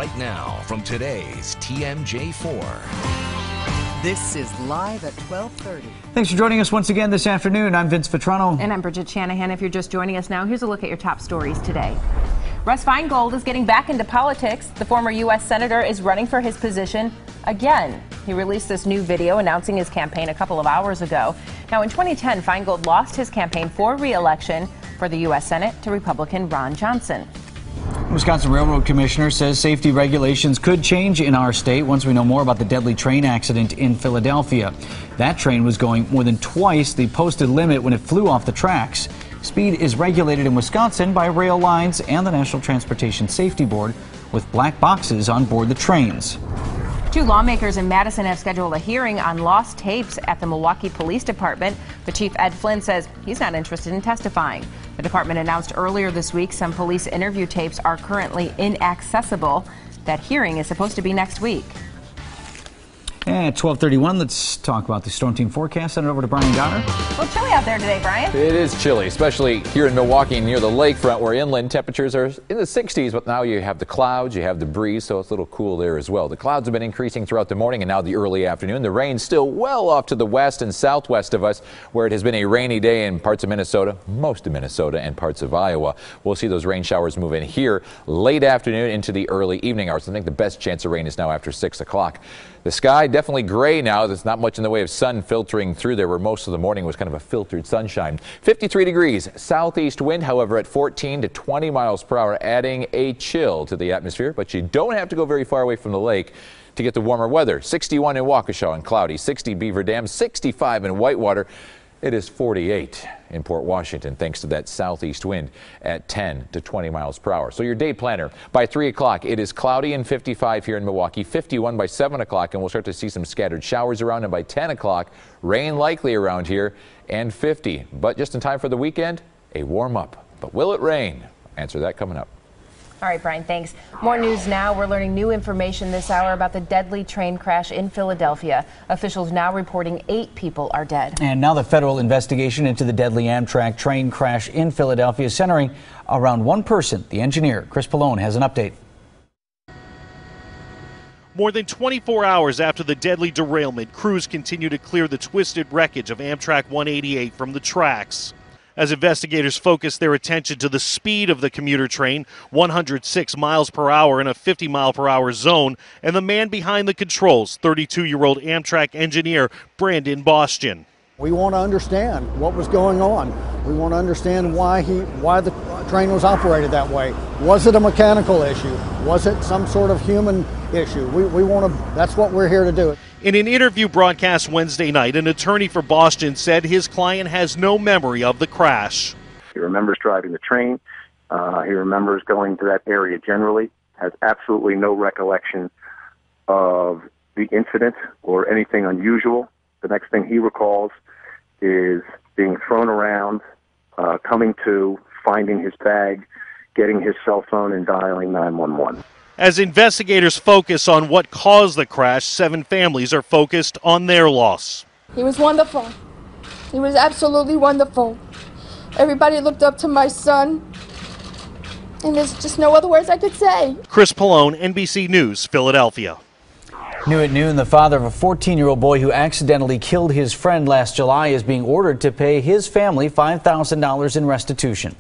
right now from today's TMJ4. This is live at 12:30. Thanks for joining us once again this afternoon. I'm Vince Vitrano. And I'm Bridget Shanahan. If you're just joining us now, here's a look at your top stories today. Russ Feingold is getting back into politics. The former U.S. Senator is running for his position again. He released this new video announcing his campaign a couple of hours ago. Now, in 2010, Feingold lost his campaign for re-election for the U.S. Senate to Republican Ron Johnson. Wisconsin Railroad Commissioner says safety regulations could change in our state once we know more about the deadly train accident in Philadelphia. That train was going more than twice the posted limit when it flew off the tracks. Speed is regulated in Wisconsin by rail lines and the National Transportation Safety Board, with black boxes on board the trains. Two lawmakers in Madison have scheduled a hearing on lost tapes at the Milwaukee Police Department, but Chief Ed Flynn says he's not interested in testifying. The department announced earlier this week some police interview tapes are currently inaccessible. That hearing is supposed to be next week. At 12:31, let's talk about the storm team forecast. Send it over to Brian Goddard. Well, chilly out there today, Brian. It is chilly, especially here in Milwaukee near the lakefront, where inland temperatures are in the 60s, but now you have the clouds, you have the breeze, so it's a little cool there as well. The clouds have been increasing throughout the morning and now the early afternoon. The rain still well off to the west and southwest of us, where it has been a rainy day in parts of Minnesota, most of Minnesota, and parts of Iowa. We'll see those rain showers move in here late afternoon into the early evening hours. I think the best chance of rain is now after 6 o'clock. The sky definitely gray now. There's not much in the way of sun filtering through there, where most of the morning was kind of a filtered sunshine. 53 degrees. Southeast wind, however, at 14 to 20 miles per hour, adding a chill to the atmosphere. But you don't have to go very far away from the lake to get the warmer weather. 61 in Waukesha and cloudy, 60 Beaver Dam, 65 in Whitewater. It is 48 in Port Washington, thanks to that southeast wind at 10 to 20 miles per hour. So your day planner, by 3 o'clock, it is cloudy and 55 here in Milwaukee, 51 by 7 o'clock, and we'll start to see some scattered showers around, and by 10 o'clock, rain likely around here, and 50. But just in time for the weekend, a warm up. But will it rain? Answer that coming up. All right, Brian, thanks. More news now. We're learning new information this hour about the deadly train crash in Philadelphia. Officials now reporting 8 people are dead. And now the federal investigation into the deadly Amtrak train crash in Philadelphia is centering around one person, the engineer. Chris Pallone has an update. More than 24 hours after the deadly derailment, crews continue to clear the twisted wreckage of Amtrak 188 from the tracks. As investigators focus their attention to the speed of the commuter train, 106 miles per hour in a 50 mile per hour zone, and the man behind the controls, 32-year-old Amtrak engineer Brandon Boston. We want to understand what was going on. We want to understand why the train was operated that way. Was it a mechanical issue? Was it some sort of human issue? We want to, that's what we're here to do. In an interview broadcast Wednesday night, an attorney for Boston said his client has no memory of the crash. He remembers driving the train. He remembers going to that area generally, has absolutely no recollection of the incident or anything unusual. The next thing he recalls is being thrown around, coming to, finding his bag, getting his cell phone and dialing 911. As investigators focus on what caused the crash, 7 families are focused on their loss. He was wonderful. He was absolutely wonderful. Everybody looked up to my son, and there's just no other words I could say. Chris Pallone, NBC News, Philadelphia. New at noon, the father of a 14-year-old boy who accidentally killed his friend last July is being ordered to pay his family $5,000 in restitution.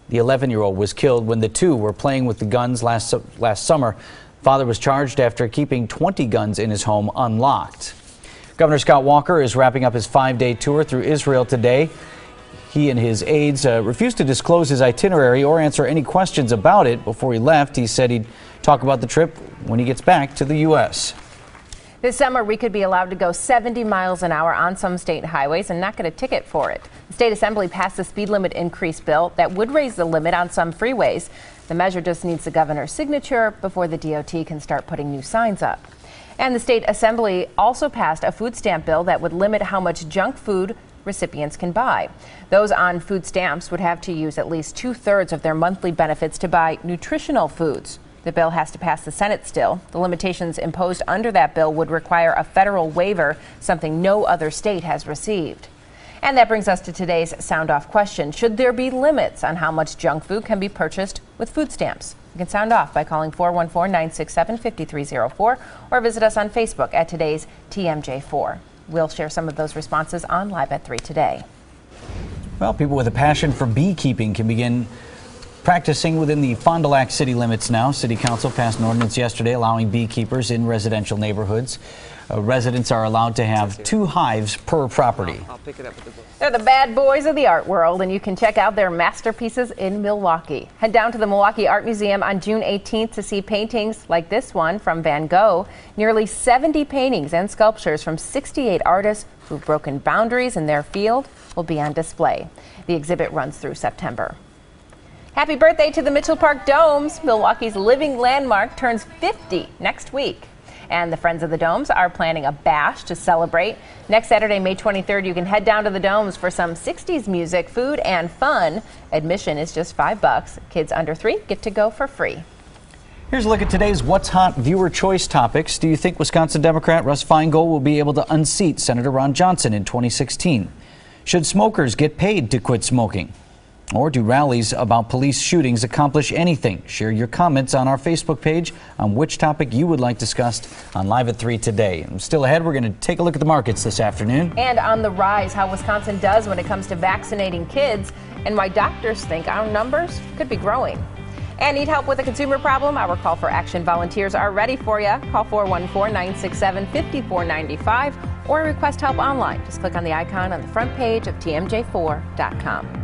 The 11-year-old was killed when the two were playing with the guns last summer. Father was charged after keeping 20 guns in his home unlocked. Governor Scott Walker is wrapping up his 5-day tour through Israel today. He and his aides refused to disclose his itinerary or answer any questions about it. Before he left, he said he'd talk about the trip when he gets back to the U.S. This summer, we could be allowed to go 70 miles an hour on some state highways and not get a ticket for it. The state assembly passed a speed limit increase bill that would raise the limit on some freeways. The measure just needs the governor's signature before the DOT can start putting new signs up. And the state assembly also passed a food stamp bill that would limit how much junk food recipients can buy. Those on food stamps would have to use at least 2/3 of their monthly benefits to buy nutritional foods. The bill has to pass the Senate still. The limitations imposed under that bill would require a federal waiver, something no other state has received. And that brings us to today's Sound Off question. Should there be limits on how much junk food can be purchased with food stamps? You can sound off by calling 414-967-5304 or visit us on Facebook at today's TMJ4. We'll share some of those responses on Live at 3 today. Well, people with a passion for beekeeping can begin practicing within the Fond du Lac city limits now. City Council passed an ordinance yesterday allowing beekeepers in residential neighborhoods. Residents are allowed to have 2 hives per property. I'll pick it up at the book. They're the bad boys of the art world, and you can check out their masterpieces in Milwaukee. Head down to the Milwaukee Art Museum on June 18th to see paintings like this one from Van Gogh. Nearly 70 paintings and sculptures from 68 artists who've broken boundaries in their field will be on display. The exhibit runs through September. Happy birthday to the Mitchell Park Domes. Milwaukee's living landmark turns 50 next week. And the Friends of the Domes are planning a bash to celebrate. Next Saturday, May 23rd, you can head down to the Domes for some 60s music, food, and fun. Admission is just $5. Kids under 3 get to go for free. Here's a look at today's What's Hot viewer choice topics. Do you think Wisconsin Democrat Russ Feingold will be able to unseat Senator Ron Johnson in 2016? Should smokers get paid to quit smoking? Or do rallies about police shootings accomplish anything? Share your comments on our Facebook page on which topic you would like discussed on Live at 3 today. And still ahead, we're going to take a look at the markets this afternoon. And on the rise, how Wisconsin does when it comes to vaccinating kids and why doctors think our numbers could be growing. And need help with a consumer problem? Our Call for Action volunteers are ready for you. Call 414-967-5495 or request help online. Just click on the icon on the front page of TMJ4.com.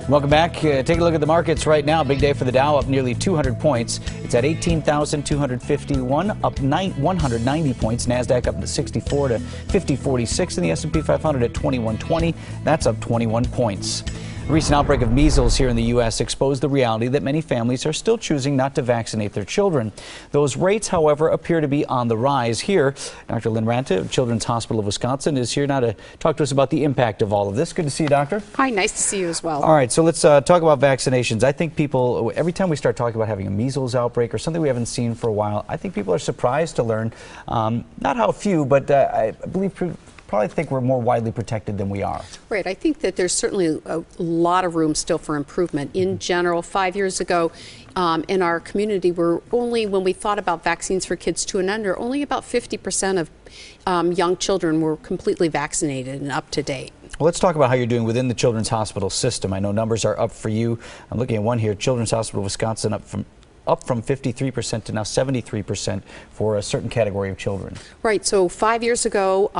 Welcome back. Take a look at the markets right now. Big day for the Dow, up nearly 200 points. It's at 18,251, up 190 points. NASDAQ up to 64 to 5046, and the S&P 500 at 2120. That's up 21 points. A recent outbreak of measles here in the U.S. exposed the reality that many families are still choosing not to vaccinate their children. Those rates, however, appear to be on the rise here. Dr. Lynn Ranta of Children's Hospital of Wisconsin is here now to talk to us about the impact of all of this. Good to see you, Doctor. Hi, nice to see you as well. All right, so let's talk about vaccinations. I think people, every time we start talking about having a measles outbreak or something we haven't seen for a while, I think people are surprised to learn, not how few, but I believe probably think we're more widely protected than we are. Right. I think that there's certainly a lot of room still for improvement. In general, 5 years ago, in our community, when we thought about vaccines for kids 2 and under, only about 50% of young children were completely vaccinated and up to date. Well, let's talk about how you're doing within the Children's Hospital system. I know numbers are up for you. I'm looking at one here, Children's Hospital of Wisconsin up from 53% to now 73% for a certain category of children. Right. So 5 years ago,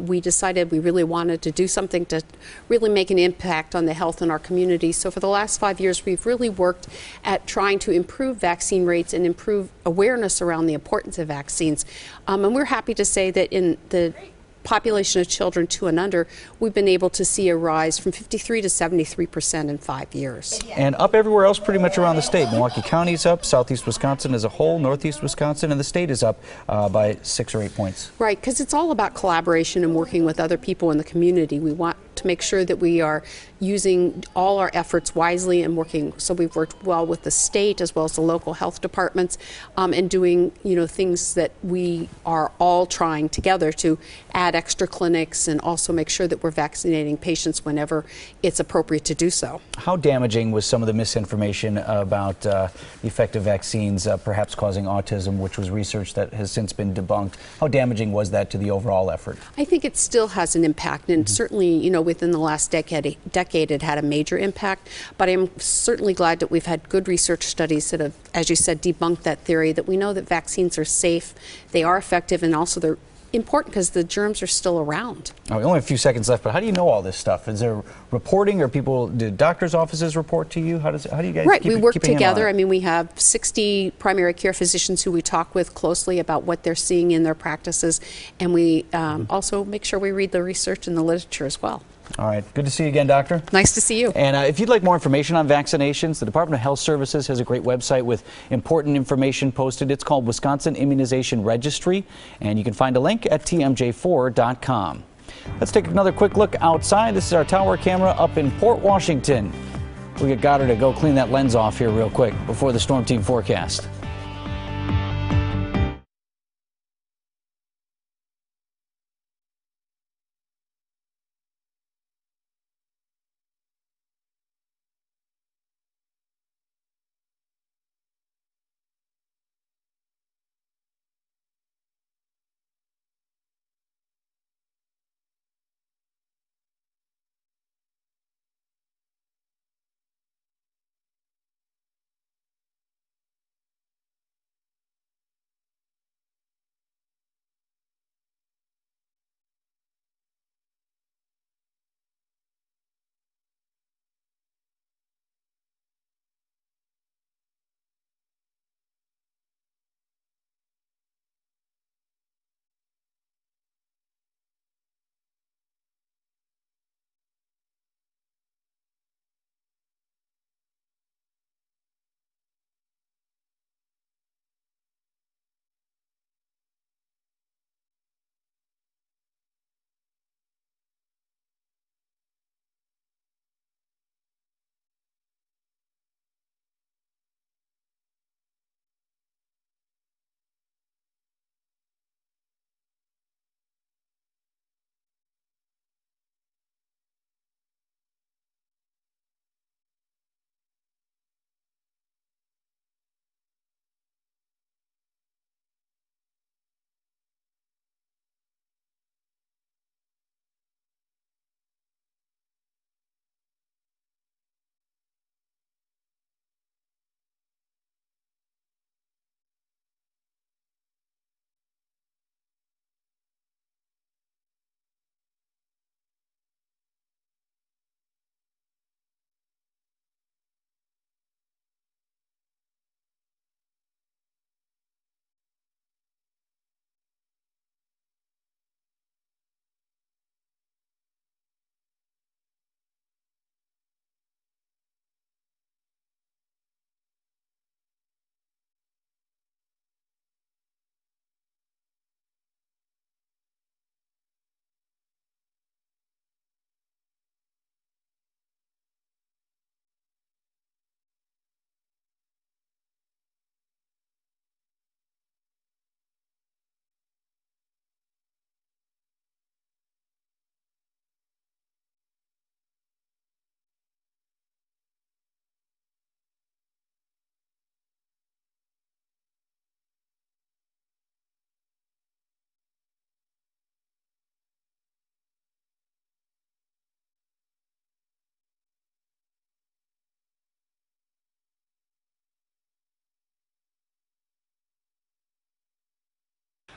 we decided we really wanted to do something to really make an impact on the health in our community. So for the last 5 years, we've really worked at trying to improve vaccine rates and improve awareness around the importance of vaccines. And we're happy to say that in the population of children 2 and under, we've been able to see a rise from 53 to 73% in 5 years. And up everywhere else pretty much around the state. Milwaukee County's up, southeast Wisconsin as a whole, northeast Wisconsin, and the state is up by 6 or 8 points. Right, because it's all about collaboration and working with other people in the community. We want to make sure that we are using all our efforts wisely and working. So we've worked well with the state as well as the local health departments and doing things that we are all trying together to add extra clinics and also make sure that we're vaccinating patients whenever it's appropriate to do so. How damaging was some of the misinformation about effective vaccines perhaps causing autism, which was research that has since been debunked? How damaging was that to the overall effort? I think it still has an impact, and certainly, within the last decade it had a major impact, but I'm certainly glad that we've had good research studies that have, as you said, debunked that theory, that we know that vaccines are safe, they are effective, and also they're important because the germs are still around. Oh, we only have a few seconds left, but how do you know all this stuff? Is there reporting, or do doctors' offices report to you? How do you guys Right, keep we work keep a handle on together. it? I mean, we have 60 primary care physicians who we talk with closely about what they're seeing in their practices, and we also make sure we read the research and the literature as well. All right. Good to see you again, Doctor. Nice to see you. And if you'd like more information on vaccinations, the Department of Health Services has a great website with important information posted. It's called Wisconsin Immunization Registry, and you can find a link at WTMJ-TV.com. Let's take another quick look outside. This is our tower camera up in Port Washington. We'll get Goddard to go clean that lens off here real quick before the storm team forecast.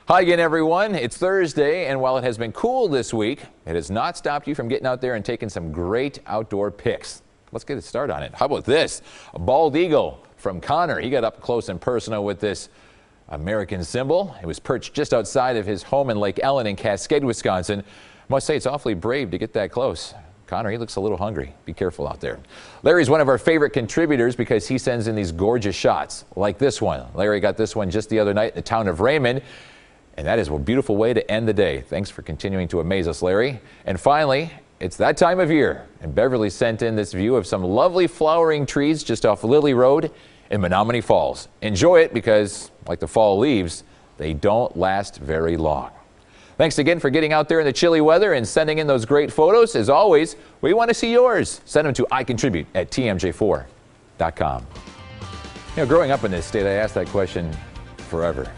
Hi again, everyone. It's Thursday, and while it has been cool this week, it has not stopped you from getting out there and taking some great outdoor pics. Let's get a start on it. How about this? A bald eagle from Connor. He got up close and personal with this American symbol. It was perched just outside of his home in Lake Ellen in Cascade, Wisconsin. I must say, it's awfully brave to get that close. Connor, he looks a little hungry. Be careful out there. Larry's one of our favorite contributors because he sends in these gorgeous shots like this one. Larry got this one just the other night in the town of Raymond. And that is a beautiful way to end the day. Thanks for continuing to amaze us, Larry. And finally, it's that time of year. And Beverly sent in this view of some lovely flowering trees just off Lily Road in Menominee Falls. Enjoy it because, like the fall leaves, they don't last very long. Thanks again for getting out there in the chilly weather and sending in those great photos. As always, we want to see yours. Send them to icontribute@tmj4.com. You know, growing up in this state, I asked that question forever.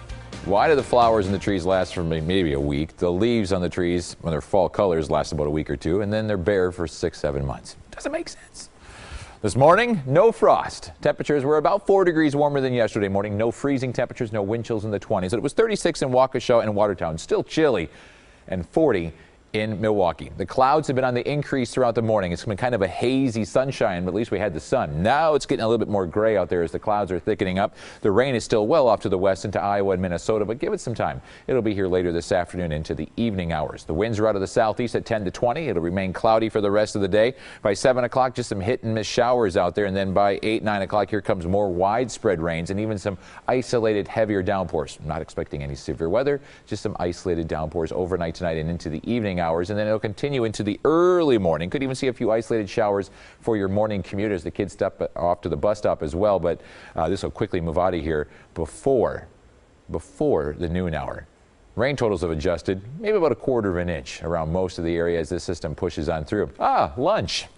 Why do the flowers in the trees last for maybe a week? The leaves on the trees, when they're fall colors, last about a week or two, and then they're bare for 6-7 months. Doesn't make sense. This morning, no frost. Temperatures were about 4 degrees warmer than yesterday morning. No freezing temperatures, no wind chills in the 20s. It was 36 in Waukesha and Watertown, still chilly, and 40 in Milwaukee. The clouds have been on the increase throughout the morning. It's been kind of a hazy sunshine, but at least we had the sun. Now it's getting a little bit more gray out there as the clouds are thickening up. The rain is still well off to the west into Iowa and Minnesota, but give it some time. It'll be here later this afternoon into the evening hours. The winds are out of the southeast at 10 to 20. It'll remain cloudy for the rest of the day. By 7 o'clock, just some hit and miss showers out there, and then by 8, 9 o'clock, here comes more widespread rains and even some isolated heavier downpours. I'm not expecting any severe weather, just some isolated downpours overnight tonight and into the evening hours, and then it'll continue into the early morning. Could even see a few isolated showers for your morning commute as the kids step off to the bus stop as well, but this will quickly move out of here before the noon hour. Rain totals have adjusted maybe about 1/4 of an inch around most of the area as this system pushes on through. Lunch.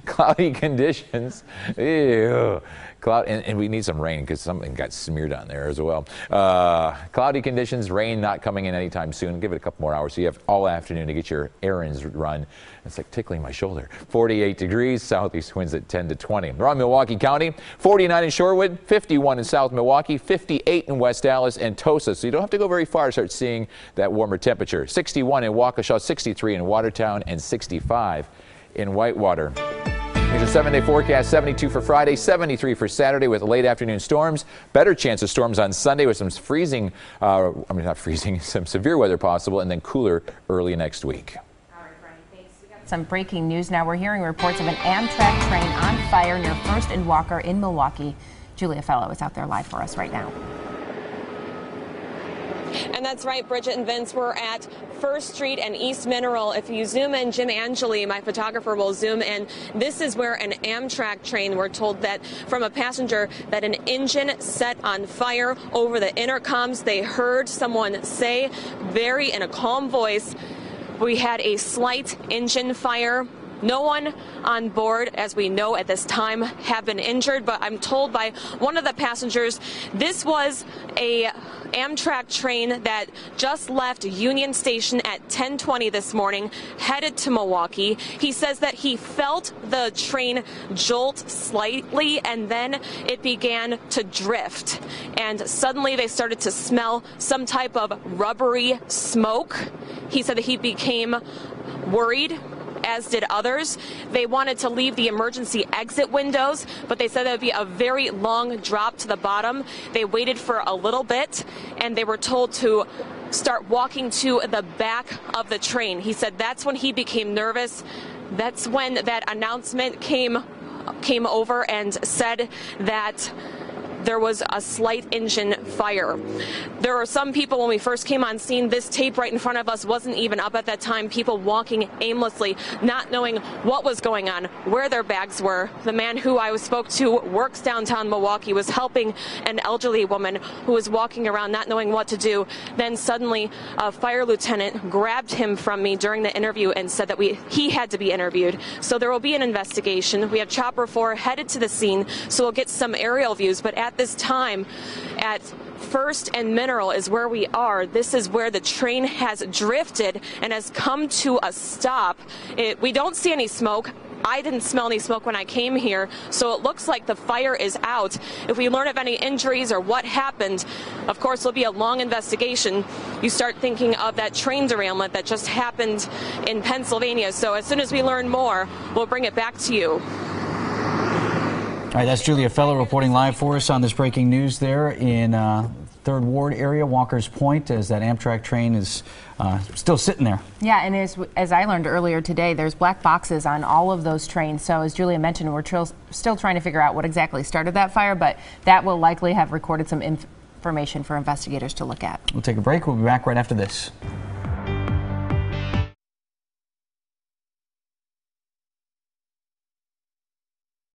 Cloudy conditions. Ew. And we need some rain because something got smeared on there as well. Cloudy conditions, rain not coming in anytime soon. Give it a couple more hours so you have all afternoon to get your errands run. It's like tickling my shoulder. 48 degrees, southeast winds at 10 to 20. Around Milwaukee County, 49 in Shorewood, 51 in South Milwaukee, 58 in West Dallas and Tosa. So you don't have to go very far to start seeing that warmer temperature. 61 in Waukesha, 63 in Watertown, and 65 in Whitewater. Here's a 7-day forecast, 72 for Friday, 73 for Saturday with late afternoon storms. Better chance of storms on Sunday with some freezing, not freezing, some severe weather possible, and then cooler early next week. All right, Brian, thanks. We got some breaking news now. We're hearing reports of an Amtrak train on fire near 1st and Walker in Milwaukee. Julia Fello is out there live for us right now. And that's right, Bridget and Vince, we're at 1st Street and East Mineral. If you zoom in, Jim Angeli, my photographer, will zoom in. This is where an Amtrak train, we're told that from a passenger that an engine set on fire. Over the intercoms, they heard someone say very in a calm voice, we had a slight engine fire. No one on board, as we know at this time, have been injured, but I'm told by one of the passengers this was a Amtrak train that just left Union Station at 10:20 this morning, headed to Milwaukee. He says that he felt the train jolt slightly and then it began to drift. And suddenly they started to smell some type of rubbery smoke. He said that he became worried, as did others. They wanted to leave the emergency exit windows, but they said there would be a very long drop to the bottom. They waited for a little bit, and they were told to start walking to the back of the train. He said that's when he became nervous. That's when that announcement came over and said that there was a slight engine fire. There were some people when we first came on scene, this tape right in front of us wasn't even up at that time, people walking aimlessly, not knowing what was going on, where their bags were. The man who I spoke to works downtown Milwaukee, was helping an elderly woman who was walking around not knowing what to do. Then suddenly a fire lieutenant grabbed him from me during the interview and said that he had to be interviewed. So there will be an investigation. We have Chopper 4 headed to the scene, so we'll get some aerial views, but at this time at 1st and Mineral is where we are. This is where the train has drifted and has come to a stop. We don't see any smoke. I didn't smell any smoke when I came here, so it looks like the fire is out. If we learn of any injuries or what happened, of course, it'll be a long investigation. You start thinking of that train derailment that just happened in Pennsylvania. So as soon as we learn more, we'll bring it back to you. All right, that's Julia Fello reporting live for us on this breaking news there in 3rd Ward area, Walker's Point, as that Amtrak train is still sitting there. Yeah, and as I learned earlier today, there's black boxes on all of those trains. So as Julia mentioned, we're still trying to figure out what exactly started that fire, but that will likely have recorded some information for investigators to look at. We'll take a break. We'll be back right after this.